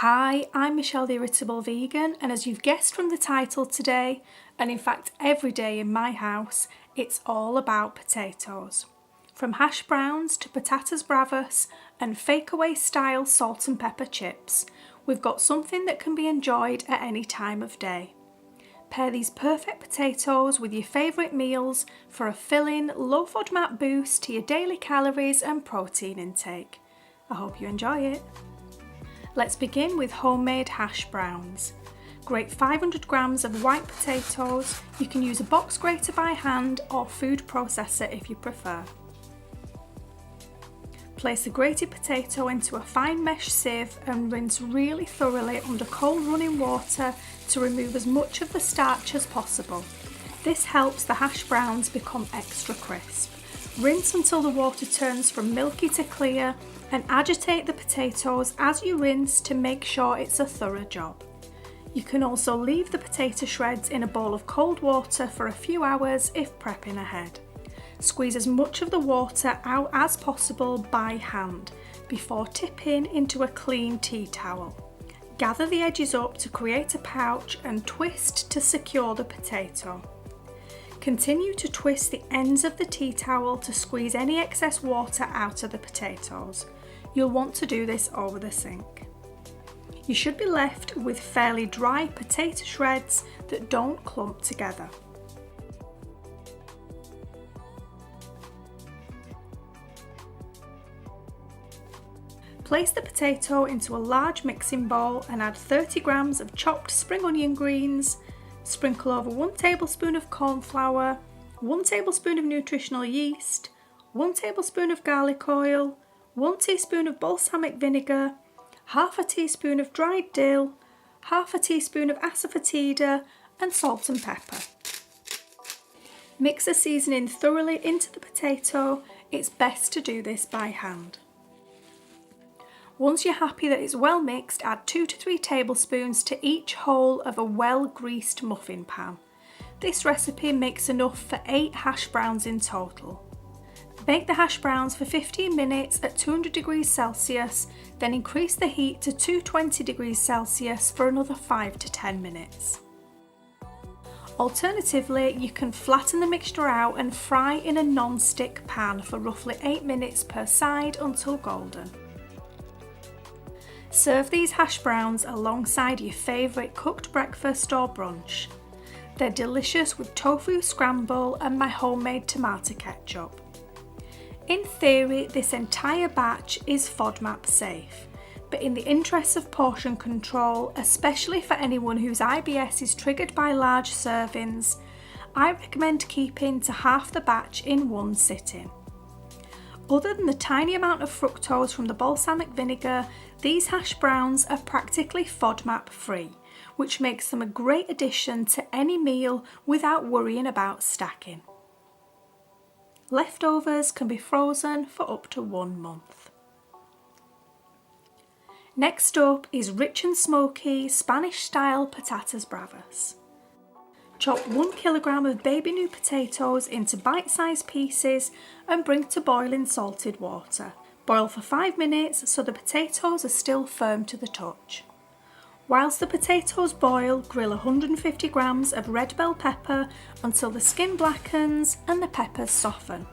Hi, I'm Michelle the Irritable Vegan, and as you've guessed from the title today, and in fact every day in my house, it's all about potatoes. From hash browns to patatas bravas and fakeaway style salt and pepper chips, we've got something that can be enjoyed at any time of day. Pair these perfect potatoes with your favourite meals for a filling, low FODMAP boost to your daily calories and protein intake. I hope you enjoy it. Let's begin with homemade hash browns. Grate 500 grams of white potatoes. You can use a box grater by hand or food processor if you prefer. Place a grated potato into a fine mesh sieve and rinse really thoroughly under cold running water to remove as much of the starch as possible. This helps the hash browns become extra crisp. Rinse until the water turns from milky to clear and agitate the potatoes as you rinse to make sure it's a thorough job. You can also leave the potato shreds in a bowl of cold water for a few hours if prepping ahead. Squeeze as much of the water out as possible by hand before tipping into a clean tea towel. Gather the edges up to create a pouch and twist to secure the potato. Continue to twist the ends of the tea towel to squeeze any excess water out of the potatoes. You'll want to do this over the sink. You should be left with fairly dry potato shreds that don't clump together. Place the potato into a large mixing bowl and add 30 grams of chopped spring onion greens. Sprinkle over 1 tablespoon of corn flour, 1 tablespoon of nutritional yeast, 1 tablespoon of garlic oil, 1 teaspoon of balsamic vinegar, half a teaspoon of dried dill, half a teaspoon of asafoetida and salt and pepper. Mix the seasoning thoroughly into the potato. It's best to do this by hand. Once you're happy that it's well mixed, add 2 to 3 tablespoons to each hole of a well-greased muffin pan. This recipe makes enough for 8 hash browns in total. Bake the hash browns for 15 minutes at 200 degrees Celsius, then increase the heat to 220 degrees Celsius for another 5 to 10 minutes. Alternatively, you can flatten the mixture out and fry in a non-stick pan for roughly 8 minutes per side until golden. Serve these hash browns alongside your favourite cooked breakfast or brunch. They're delicious with tofu scramble and my homemade tomato ketchup. In theory, this entire batch is FODMAP safe, but in the interests of portion control, especially for anyone whose IBS is triggered by large servings, I recommend keeping to half the batch in one sitting. Other than the tiny amount of fructose from the balsamic vinegar, these hash browns are practically FODMAP free, which makes them a great addition to any meal without worrying about stacking. Leftovers can be frozen for up to 1 month. Next up is rich and smoky Spanish style patatas bravas. Chop 1 kilogram of baby new potatoes into bite-sized pieces and bring to boil in salted water. Boil for 5 minutes so the potatoes are still firm to the touch. Whilst the potatoes boil, grill 150 grams of red bell pepper until the skin blackens and the peppers soften.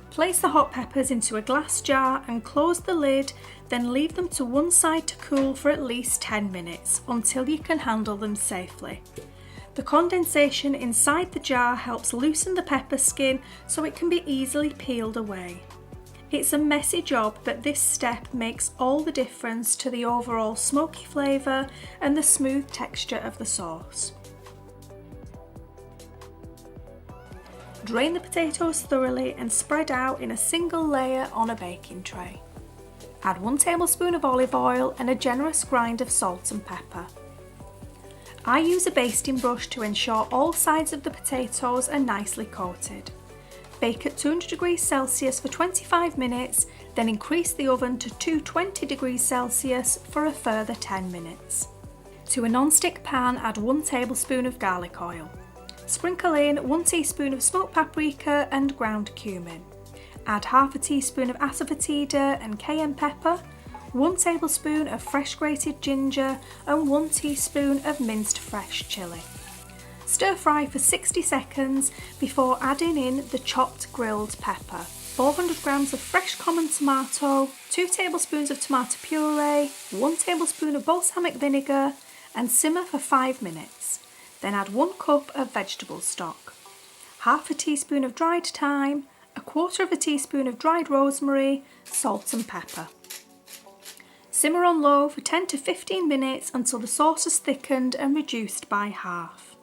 Place the hot peppers into a glass jar and close the lid, then leave them to one side to cool for at least 10 minutes until you can handle them safely. The condensation inside the jar helps loosen the pepper skin so it can be easily peeled away. It's a messy job, but this step makes all the difference to the overall smoky flavour and the smooth texture of the sauce. Drain the potatoes thoroughly and spread out in a single layer on a baking tray. Add 1 tablespoon of olive oil and a generous grind of salt and pepper. I use a basting brush to ensure all sides of the potatoes are nicely coated. Bake at 200 degrees Celsius for 25 minutes, then increase the oven to 220 degrees Celsius for a further 10 minutes. To a non-stick pan, add 1 tablespoon of garlic oil. Sprinkle in 1 teaspoon of smoked paprika and ground cumin. Add half a teaspoon of asafoetida and cayenne pepper, 1 tablespoon of fresh grated ginger and 1 teaspoon of minced fresh chilli. Stir fry for 60 seconds before adding in the chopped grilled pepper, 400 grams of fresh common tomato, 2 tablespoons of tomato puree, 1 tablespoon of balsamic vinegar, and simmer for 5 minutes. Then add 1 cup of vegetable stock, half a teaspoon of dried thyme, a quarter of a teaspoon of dried rosemary, salt and pepper. Simmer on low for 10 to 15 minutes until the sauce is thickened and reduced by half.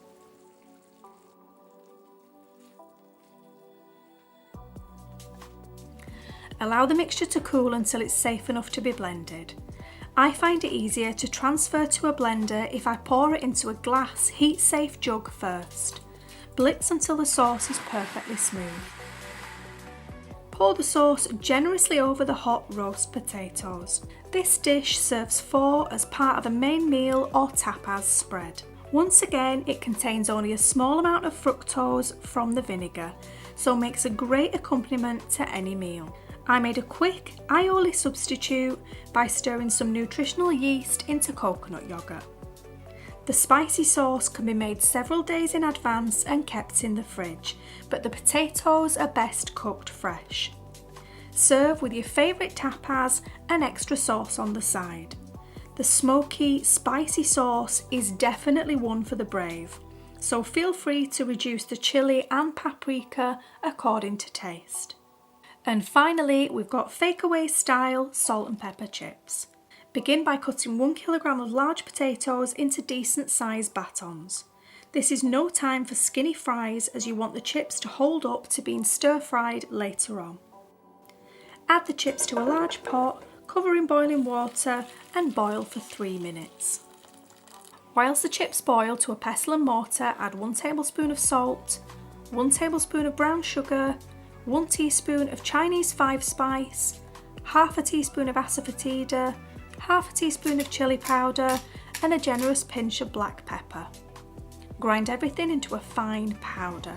Allow the mixture to cool until it's safe enough to be blended. I find it easier to transfer to a blender if I pour it into a glass heat-safe jug first. Blitz until the sauce is perfectly smooth. Pour the sauce generously over the hot roast potatoes. This dish serves 4 as part of a main meal or tapas spread. Once again, it contains only a small amount of fructose from the vinegar, so makes a great accompaniment to any meal. I made a quick aioli substitute by stirring some nutritional yeast into coconut yogurt. The spicy sauce can be made several days in advance and kept in the fridge, but the potatoes are best cooked fresh. Serve with your favourite tapas and extra sauce on the side. The smoky, spicy sauce is definitely one for the brave, so feel free to reduce the chilli and paprika according to taste. And finally, we've got takeaway style salt and pepper chips. Begin by cutting 1 kilogram of large potatoes into decent sized batons. This is no time for skinny fries as you want the chips to hold up to being stir fried later on. Add the chips to a large pot, cover in boiling water and boil for 3 minutes. Whilst the chips boil to a pestle and mortar, add 1 tablespoon of salt, 1 tablespoon of brown sugar, 1 teaspoon of Chinese 5-spice, half a teaspoon of asafoetida, half a teaspoon of chilli powder and a generous pinch of black pepper. Grind everything into a fine powder.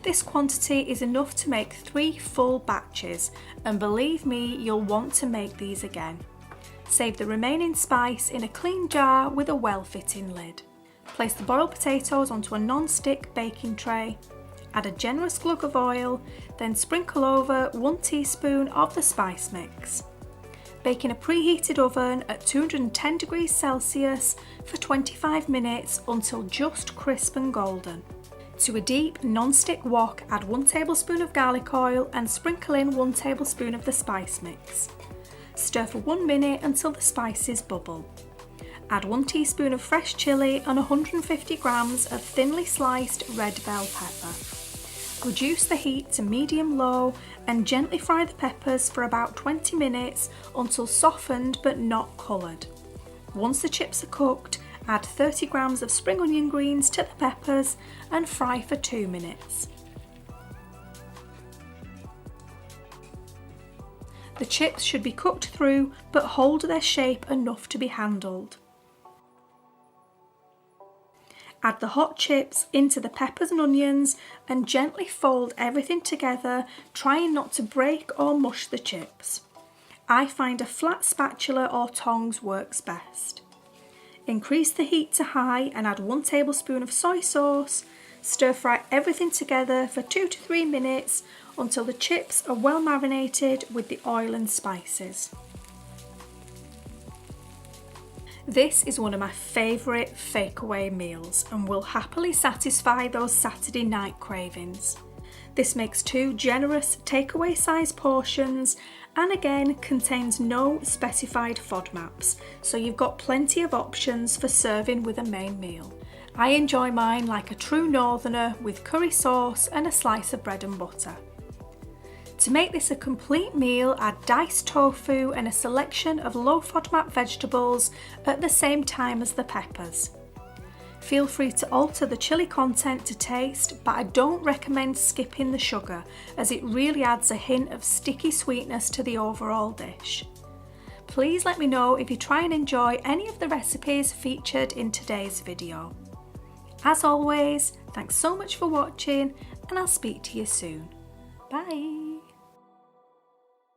This quantity is enough to make 3 full batches, and believe me, you'll want to make these again. Save the remaining spice in a clean jar with a well-fitting lid. Place the boiled potatoes onto a non-stick baking tray. Add a generous glug of oil, then sprinkle over 1 teaspoon of the spice mix. Bake in a preheated oven at 210 degrees Celsius for 25 minutes until just crisp and golden. To a deep non-stick wok, add 1 tablespoon of garlic oil and sprinkle in 1 tablespoon of the spice mix. Stir for 1 minute until the spices bubble. Add 1 teaspoon of fresh chilli and 150 grams of thinly sliced red bell pepper. Reduce the heat to medium-low and gently fry the peppers for about 20 minutes until softened but not coloured. Once the chips are cooked, add 30 grams of spring onion greens to the peppers and fry for 2 minutes. The chips should be cooked through but hold their shape enough to be handled. Add the hot chips into the peppers and onions and gently fold everything together, trying not to break or mush the chips. I find a flat spatula or tongs works best. Increase the heat to high and add 1 tablespoon of soy sauce. Stir fry everything together for 2 to 3 minutes until the chips are well marinated with the oil and spices. This is one of my favourite takeaway meals and will happily satisfy those Saturday night cravings. This makes 2 generous takeaway size portions and again contains no specified FODMAPs, so you've got plenty of options for serving with a main meal. I enjoy mine like a true northerner with curry sauce and a slice of bread and butter. To make this a complete meal, add diced tofu and a selection of low FODMAP vegetables at the same time as the peppers. Feel free to alter the chili content to taste, but I don't recommend skipping the sugar as it really adds a hint of sticky sweetness to the overall dish. Please let me know if you try and enjoy any of the recipes featured in today's video. As always, thanks so much for watching and I'll speak to you soon. Bye!